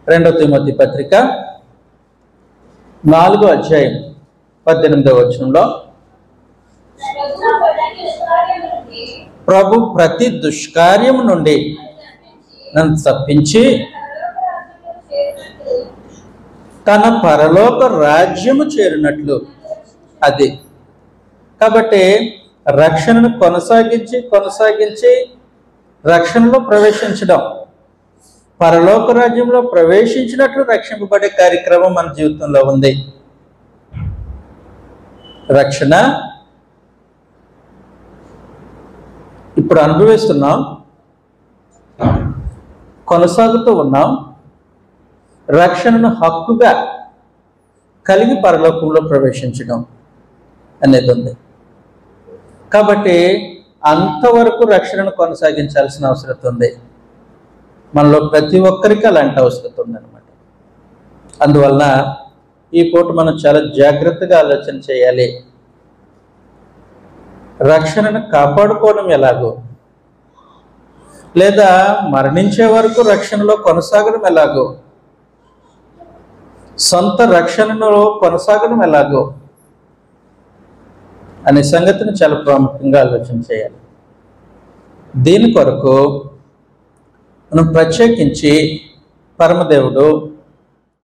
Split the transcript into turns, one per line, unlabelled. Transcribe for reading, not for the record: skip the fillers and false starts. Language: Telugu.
2 తిమోతి పత్రిక 4వ అధ్యాయం 18వ వచనంలో ప్రభు ప్రతి దుష్కార్యము నుండి నన్ను తప్పించి తన పరలోక రాజ్యము చేరినట్లు. అది కాబట్టి రక్షణను కొనసాగించి రక్షణలో ప్రవేశించడం, పరలోక రాజ్యంలో ప్రవేశించినట్లు రక్షింపబడే కార్యక్రమం మన జీవితంలో ఉంది. రక్షణ ఇప్పుడు అనుభవిస్తున్నాం, కొనసాగుతూ ఉన్నాం. రక్షణను హక్కుగా కలిగి పరలోకంలో ప్రవేశించడం అనేది ఉంది. కాబట్టి అంతవరకు రక్షణను కొనసాగించాల్సిన అవసరం ఉంది. మనలో ప్రతి ఒక్కరికి అలాంటి అవసరం ఉందన్నమాట. అందువలన ఈ పూట మనం చాలా జాగ్రత్తగా ఆలోచన చేయాలి. రక్షణను కాపాడుకోవడం ఎలాగో, లేదా మరణించే వరకు రక్షణలో కొనసాగడం ఎలాగో, సొంత రక్షణలో కొనసాగడం ఎలాగో అనే సంగతిని చాలా ప్రాముఖ్యంగా ఆలోచన చేయాలి. దీని కొరకు మనం ప్రత్యేకించి పరమదేవుడు